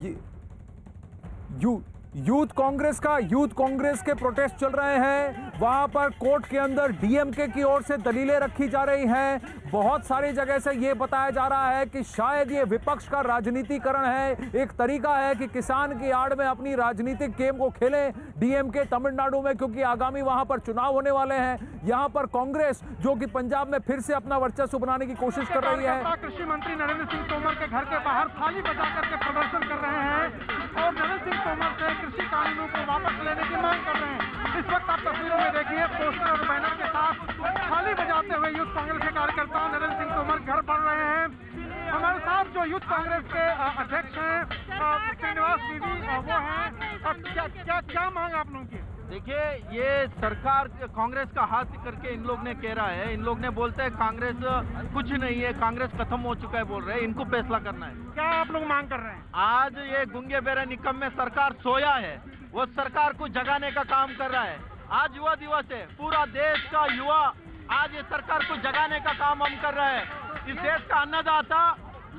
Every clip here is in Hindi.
ये यूथ कांग्रेस के प्रोटेस्ट चल रहे हैं। वहां पर कोर्ट के अंदर डीएमके की ओर से दलीलें रखी जा रही हैं। बहुत सारी जगह से ये बताया जा रहा है कि शायद ये विपक्ष का राजनीतिकरण है, एक तरीका है कि किसान की आड़ में अपनी राजनीतिक गेम को खेलें डीएमके तमिलनाडु में, क्योंकि आगामी वहां पर चुनाव होने वाले हैं। यहां पर कांग्रेस जो कि पंजाब में फिर से अपना वर्चस्व बनाने की कोशिश कर रही है। कृषि मंत्री नरेंद्र सिंह तोमर के घर के बाहर थाली बजा करके प्रदर्शन कर रहे हैं और नरेंद्र सिंह तोमर से कृषि कानूनों को वापस लेने की मांग कर रहे हैं। इस वक्त आप तस्वीरों में देखिए पोस्टर और बैनर के साथ थाली बजाते हुए यूथ कांग्रेस के कार्यकर्ता नरेंद्र सिंह तोमर घर बढ़ रहे हैं। हमारे साथ जो यूथ कांग्रेस के अध्यक्ष हैं श्रीनिवास बीवी वो हैं, क्या मांग आप लोगों की? देखिए, ये सरकार कांग्रेस का हाथ करके इन लोग ने कह रहा है। इन लोग ने बोलते हैं कांग्रेस कुछ नहीं है, कांग्रेस खत्म हो चुका है बोल रहे हैं। इनको फैसला करना है। क्या आप लोग मांग कर रहे हैं? आज ये गुंगे बेरे निकम में सरकार सोया है, वो सरकार को जगाने का काम कर रहा है। आज युवा दिवस है, पूरा देश का युवा आज ये सरकार को जगाने का काम हम कर रहे हैं। इस देश का अन्नदाता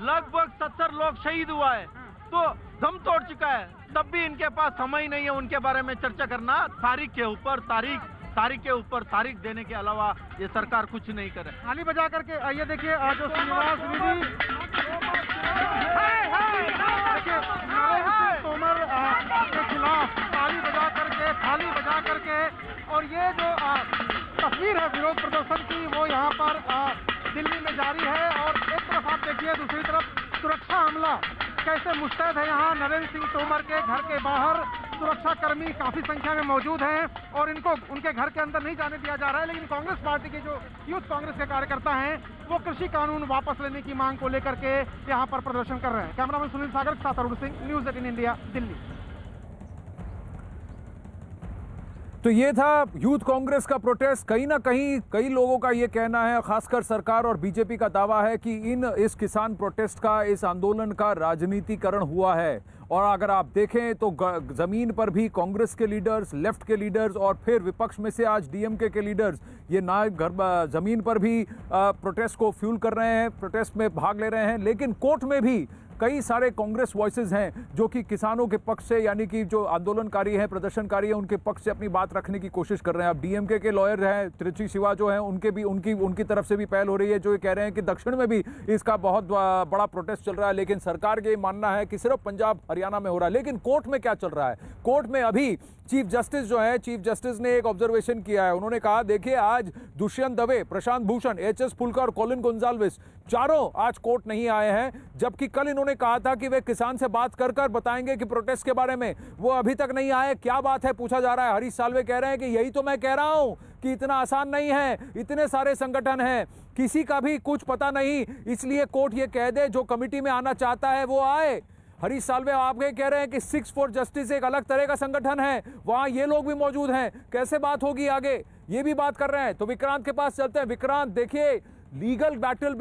लगभग 70 लोग शहीद हुआ है, तो दम तोड़ चुका है, तब भी इनके पास समय नहीं है उनके बारे में चर्चा करना। तारीख के ऊपर तारीख देने के अलावा ये सरकार कुछ नहीं करे। थाली बजा करके आइए देखिए जो श्रीनिवास बीवी तोमर के खिलाफ थाली बजा करके और ये जो तस्वीर है विरोध प्रदर्शन की वो यहाँ पर दिल्ली में जारी है। और एक तरफ आप देखिए, दूसरी तरफ सुरक्षा हमला कैसे मुस्तैद है। यहाँ नरेंद्र सिंह तोमर के घर के बाहर सुरक्षा कर्मी काफी संख्या में मौजूद हैं और इनको उनके घर के अंदर नहीं जाने दिया जा रहा है। लेकिन कांग्रेस पार्टी के जो यूथ कांग्रेस के कार्यकर्ता हैं वो कृषि कानून वापस लेने की मांग को लेकर के यहाँ पर प्रदर्शन कर रहे हैं। कैमरामैन सुनील सागर के साथ अरुण सिंह, न्यूज़ 18 इंडिया, दिल्ली। तो ये था यूथ कांग्रेस का प्रोटेस्ट। कहीं ना कहीं कई लोगों का ये कहना है, खासकर सरकार और बीजेपी का दावा है कि इस किसान प्रोटेस्ट का, इस आंदोलन का राजनीतिकरण हुआ है। और अगर आप देखें तो जमीन पर भी कांग्रेस के लीडर्स, लेफ्ट के लीडर्स और फिर विपक्ष में से आज डीएमके के लीडर्स ये जमीन पर भी प्रोटेस्ट को फ्यूल कर रहे हैं, प्रोटेस्ट में भाग ले रहे हैं। लेकिन कोर्ट में भी कई सारे कांग्रेस वॉइसेस हैं जो कि किसानों के पक्ष से, यानी कि जो आंदोलनकारी हैं, प्रदर्शनकारी हैं, उनके पक्ष से अपनी बात रखने की कोशिश कर रहे हैं। अब डीएमके के लॉयर हैं त्रिची शिवा जो हैं, उनकी तरफ से भी पहल हो रही है, जो ये कह रहे हैं कि दक्षिण में भी इसका बहुत बड़ा प्रोटेस्ट चल रहा है। लेकिन सरकार का ये मानना है कि सिर्फ पंजाब हरियाणा में हो रहा है। लेकिन कोर्ट में क्या चल रहा है? कोर्ट में अभी चीफ जस्टिस ने एक ऑब्जर्वेशन किया है। उन्होंने कहा, देखिए आज दुष्यंत दवे, प्रशांत भूषण, एचएस फुल्का और कॉलिन गोंजाल्विस चारों आज कोर्ट नहीं आए हैं, जबकि कल इन्होंने कहा था कि वे किसान से बात कर बताएंगे कि प्रोटेस्ट के बारे में। वो अभी तक नहीं आए। क्या बात है पूछा जा रहा है। हरीश साल्वे कह रहे हैं कि यही तो मैं कह रहा हूं कि इतना आसान नहीं है, इतने सारे संगठन हैं, किसी का भी कुछ पता नहीं, इसलिए कोर्ट ये कह दे जो कमिटी में आना चाहता है वो आए। हरीश साल्वे आप कह रहे हैं कि 6 फॉर जस्टिस एक अलग तरह का संगठन है, वहां ये लोग भी मौजूद हैं, कैसे बात होगी आगे, ये भी बात कर रहे हैं। तो विक्रांत के पास चलते हैं। विक्रांत, देखिए लीगल बैटल